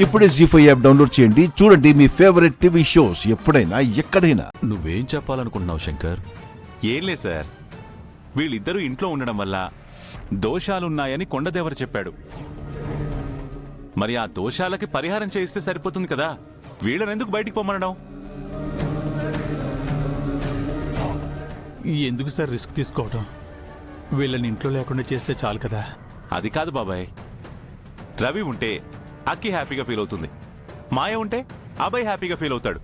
ఇప్పుడే జీ5 app download చేయండి. చూడండి మీ ఫేవరెట్ టీవీ షోస్ ఎప్పుడైనా ఎక్కడైనా. నువ్వేం చెప్పాలనుకుంటున్నావు శంకర్? ఏం లేదు సార్, వీళ్ళిద్దరూ ఇంట్లో ఉండడం వల్ల దోషాలున్నాయని కొండదేవర చెప్పాడు. మరి ఆ దోషాలకి పరిహారం చేయిస్తే సరిపోతుంది కదా, వీళ్ళనెందుకు బయటికి పొమ్మనడం? ఎందుకు సార్ రిస్క్ తీసుకోవటం? వీళ్ళని ఇంట్లో లేకుండా చేస్తే చాలు కదా. అది కాదు బాబాయ్, రవి ఉంటే అక్కి హ్యాపీగా ఫీల్ అవుతుంది, మాయ ఉంటే అబ్బాయి హ్యాపీగా ఫీల్ అవుతాడు.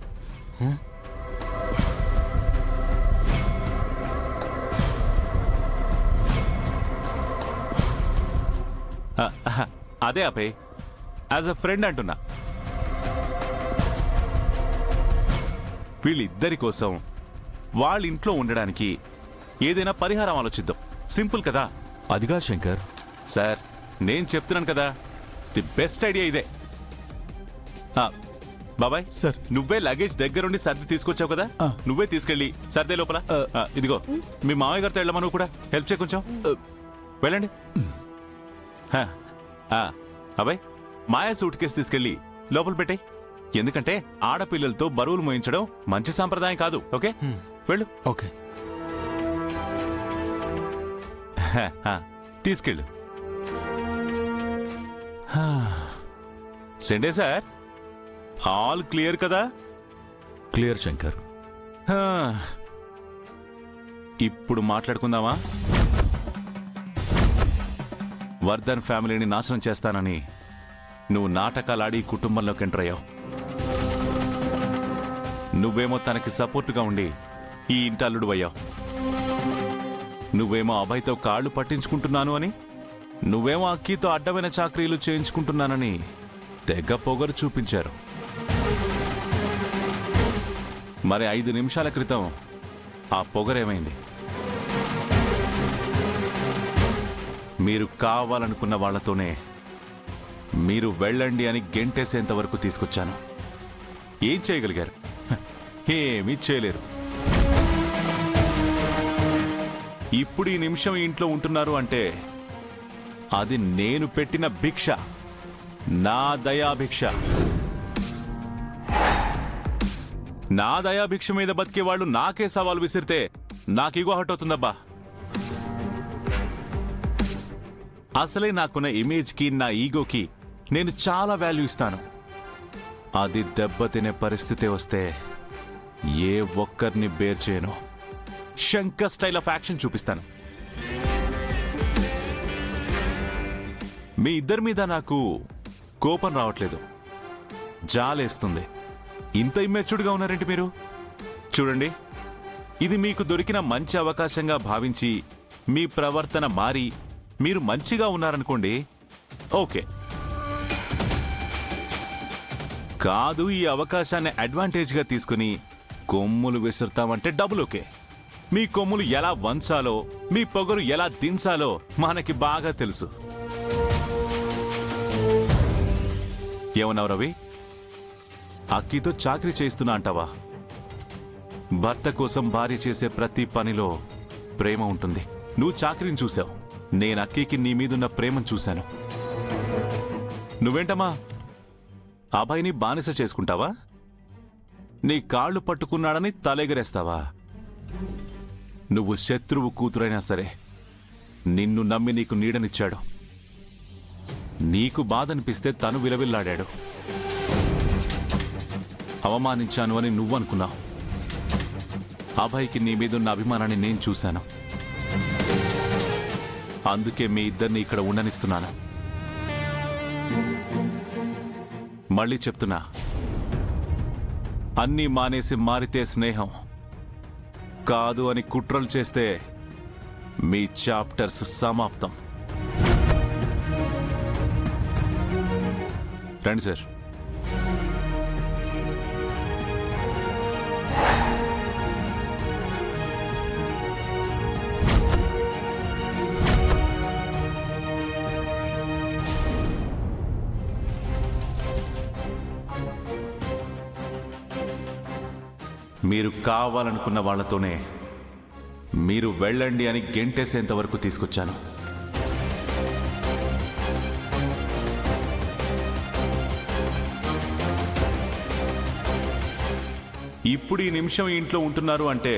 అదే అబ్బాయి, యాజ్ అ ఫ్రెండ్ అంటున్నా. వీళ్ళిద్దరి కోసం వాళ్ళ ఇంట్లో ఉండడానికి ఏదైనా పరిహారం ఆలోచిద్దాం. సింపుల్ కదా. అదిగా శంకర్. సార్ నేను చెప్తున్నాను కదా, ది బెస్ట్ ఐడియా ఇదే. బాబాయ్ సార్, నువ్వే లగేజ్ దగ్గరుండి సర్ది తీసుకొచ్చావు కదా, నువ్వే తీసుకెళ్ళి సర్దే లోపల. ఇదిగో మీ మామయ్య గారితో వెళ్ళమా, నువ్వు కూడా హెల్ప్ చేయ కొంచెం. వెళ్ళండి. అబ్బాయ్ మాయా సూట్ కేసు తీసుకెళ్ళి లోపల పెట్టాయి. ఎందుకంటే ఆడపిల్లలతో బరువులు మోయించడం మంచి సాంప్రదాయం కాదు. ఓకే వెళ్ళు. ఓకే తీసుకెళ్ళు. సండే సార్, ఆల్ క్లియర్ కదా? క్లియర్ శంకర్. ఇప్పుడు మాట్లాడుకుందామా? వర్ధన్ ఫ్యామిలీని నాశనం చేస్తానని నువ్వు నాటకాలాడి కుటుంబంలోకి ఎంటర్ అయ్యావు. నువ్వేమో తనకి సపోర్టుగా ఉండి ఈ ఇంటి అల్లుడు అయ్యావు. నువ్వేమో అభయ్తో కాళ్ళు పట్టించుకుంటున్నాను అని, నువ్వేమో అక్కితో అడ్డమైన చాకరీలు చేయించుకుంటున్నానని తెగ పొగరు చూపించారు. మరి 5 నిమిషాల క్రితం ఆ పొగరేమైంది? మీరు కావాలనుకున్న వాళ్లతోనే మీరు వెళ్ళండి అని గెంటేసేంత వరకు తీసుకొచ్చాను. ఏం చేయగలిగారు? ఏమీ చేయలేరు. ఇప్పుడు ఈ నిమిషం ఇంట్లో ఉంటున్నారు అంటే అది నేను పెట్టిన భిక్ష, నా దయాభిక్ష. నా దయాభిక్ష మీద బతికే వాళ్ళు నాకే సవాలు విసిరితే నాకు ఈగో హర్ట్ అవుతుందబ్బా. అసలే నాకున్న ఇమేజ్కి, నా ఈగోకి నేను చాలా వాల్యూ ఇస్తాను. అది దెబ్బతినే పరిస్థితి వస్తే ఏ ఒక్కరిని బేర్ చేయను. శంకర్ స్టైల్ ఆఫ్ యాక్షన్ చూపిస్తాను. మీ ఇద్దరి మీద నాకు కోపం రావట్లేదు, జాలేస్తుంది. ఇంత ఇమ్మెచ్యూర్డ్గా ఉన్నారేంటి మీరు? చూడండి, ఇది మీకు దొరికిన మంచి అవకాశంగా భావించి మీ ప్రవర్తన మారి మీరు మంచిగా ఉన్నారనుకోండి, ఓకే. కాదు, ఈ అవకాశాన్ని అడ్వాంటేజ్గా తీసుకుని కొమ్ములు విసురుతామంటే డబుల్ ఓకే. మీ కొమ్ములు ఎలా వంచాలో, మీ పొగరు ఎలా దించాలో మనకి బాగా తెలుసు. ఏమన్నావు రవి? అక్కితో చాకరీ చేస్తున్నా అంటావా? భర్త కోసం భార్య చేసే ప్రతి పనిలో ప్రేమ ఉంటుంది. నువ్వు చాకరీని చూశావు, నేను అక్కికి నీ మీదున్న ప్రేమను చూశాను. నువ్వేంటమ్మా అబ్బాయిని బానిస చేసుకుంటావా? నీ కాళ్ళు పట్టుకున్నాడని తలెగరేస్తావా? నువ్వు శత్రువు కూతురైనా సరే నిన్ను నమ్మి నీకు నీడనిచ్చాడు. నీకు బాధనిపిస్తే తను విలవిల్లాడాడు. అవమానించాను అని నువ్వనుకున్నావు. అభయ్కి నీ మీదున్న అభిమానాన్ని నేను చూశాను. అందుకే మీ ఇద్దరిని ఇక్కడ ఉండనిస్తున్నాను. మళ్ళీ చెప్తున్నా, అన్నీ మానేసి మారితే స్నేహం, కాదు అని కుట్రలు చేస్తే మీ చాప్టర్స్ సమాప్తం. రండి సార్. మీరు కావాలనుకున్న వాళ్లతోనే మీరు వెళ్ళండి అని గెంటేసేంత వరకు తీసుకొచ్చాను. ఇప్పుడు ఈ నిమిషం ఇంట్లో ఉంటున్నారు అంటే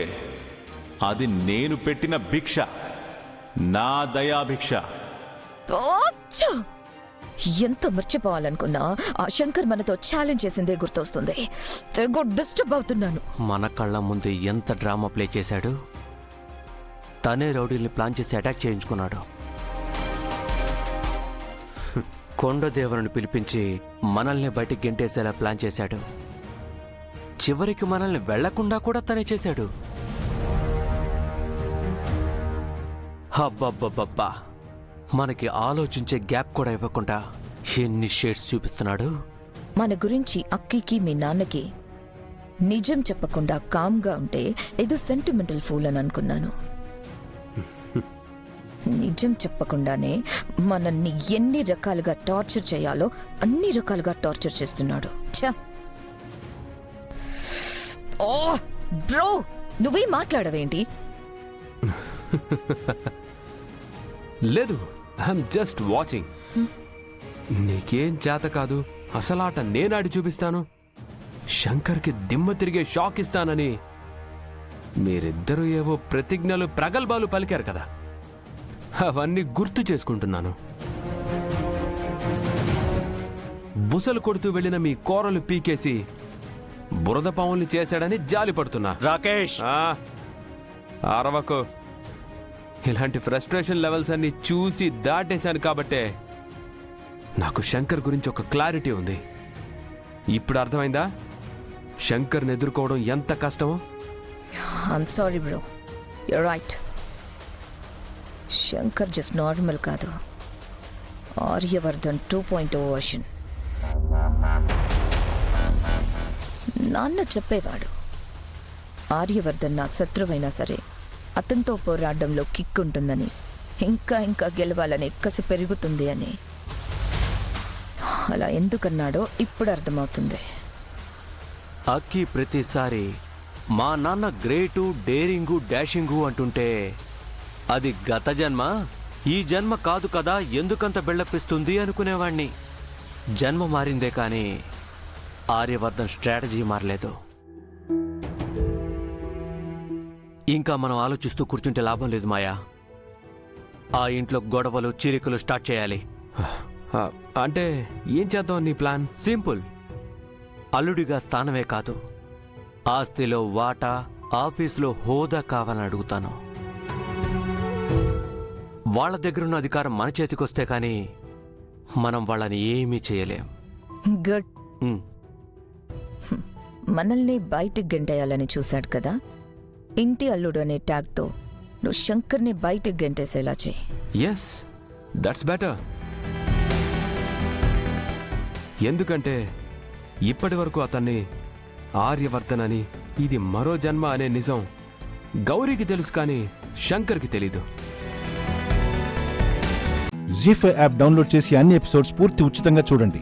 అది నేను పెట్టిన భిక్ష, నా దయాభిక్ష. ఓచ్చా! ఎంత మర్చిపోవాలనుకున్నా ఆ శంకర్ మనతో ఛాలెంజ్ చేసిందే గుర్తొస్తుంది. తెగ డిస్టర్బ్ అవుతున్నాను. మన కళ్ళ ముందు ఎంత డ్రామా ప్లే చేశాడు. తనే రౌడీల్ని ప్లాన్ చేసి అటాక్ చేయించుకున్నాడు. కొండదేవరుని పిలిపించి మనల్ని బయటికి గెంటేసేలా ప్లాన్ చేశాడు. చివరికి మనల్ని వెళ్లకుండా కూడా తనే చేశాడు. హబ్బబ్బబ్బబ్బా, మనకి ఆలోచించే గ్యాప్ కూడా ఇవ్వకుండా ఎన్ని షేడ్స్ చూపిస్తున్నాడు. మన గురించి అక్కికి మీ నాన్నకి నిజం చెప్పకుండా కామ్గా ఉంటే ఏదో సెంటిమెంటల్ ఫూల్ అని అనుకున్నాను. నిజం చెప్పకుండానే మనల్ని ఎన్ని రకాలుగా టార్చర్ చేయాలో అన్ని రకాలుగా టార్చర్ చేస్తున్నాడు. ఛ! ఓ బ్రో, నువ్వే మాట్లాడవేంటి? లేదు, ఐఎమ్ జస్ట్ వాచింగ్. నీకేం చేత కాదు, అసలాట నేనాడి చూపిస్తాను, శంకర్కి దిమ్మ తిరిగే షాక్ ఇస్తానని మీరిద్దరూ ఏవో ప్రతిజ్ఞలు ప్రగల్భాలు పలికారు కదా, అవన్నీ గుర్తు చేసుకుంటున్నాను. బుసలు కొడుతూ వెళ్ళిన మీ కోరలు పీకేసి బురద పావుల్ని చేశాడని జాలి పడుతున్నా. రాకేష్, అరవకు. ఇలాంటి ఫ్రస్ట్రేషన్ లెవెల్స్ అన్ని చూసి దాటేశాను కాబట్టే నాకు శంకర్ గురించి ఒక క్లారిటీ ఉంది. ఇప్పుడు అర్థమైందా శంకర్ని ఎదుర్కోవడం ఎంత కష్టమో? I'm sorry bro, you're right. Shankar just normal కాదు, ఆర్యవర్ధన్ 2.0 వర్షన్. నాన్న చెప్పేవాడు, ఆర్యవర్ధన్ నా శత్రువైనా సరే అతనితో పోరాడంలో కిక్ ఉంటుందని, ఇంకా ఇంకా గెలవాలని కసి పెరుగుతుంది అని. అలా ఎందుకన్నాడో ఇప్పుడు అర్థమవుతుంది. అక్కి ప్రతిసారి మా నాన్న గ్రేటు, డేరింగు, డాషింగు అంటుంటే అది గత జన్మ, ఈ జన్మ కాదు కదా, ఎందుకంత బెళ్ళపిస్తుంది అనుకునేవాణ్ణి. జన్మ మారిందే కానీ ఆర్యవర్ధన్ స్ట్రాటజీ మారలేదు. ఇంకా మనం ఆలోచిస్తూ కూర్చుంటే లాభం లేదు మాయా. ఆ ఇంట్లో గొడవలు, చిరికలు స్టార్ట్ చేయాలి. అంటే ఏం చేద్దాం నీ ప్లాన్? సింపుల్. అల్లుడిగా స్థానమే కాదు, ఆస్తిలో వాటా, ఆఫీసులో హోదా కావాలని అడుగుతాను. వాళ్ళ దగ్గరున్న అధికారం మన చేతికొస్తే కానీ మనం వాళ్ళని ఏమీ చేయలేం. గుడ్. ఉమ్. మనల్ని బయటికి గెంటేయాలని చూశాడు కదా, ఇంటి అల్లుడు అనే ట్యాగ్తో నువ్వు శంకర్ని బయటికి గెంటేసేలా చేయి. Yes, that's better. ఎందుకంటే ఇప్పటి వరకు అతన్ని ఆర్యవర్ధన్ అని, ఇది మరో జన్మ అనే నిజం గౌరీకి తెలుసు కానీ శంకర్కి తెలీదు. జీ5 యాప్ డౌన్లోడ్ చేసి అన్ని ఎపిసోడ్స్ పూర్తి ఉచితంగా చూడండి.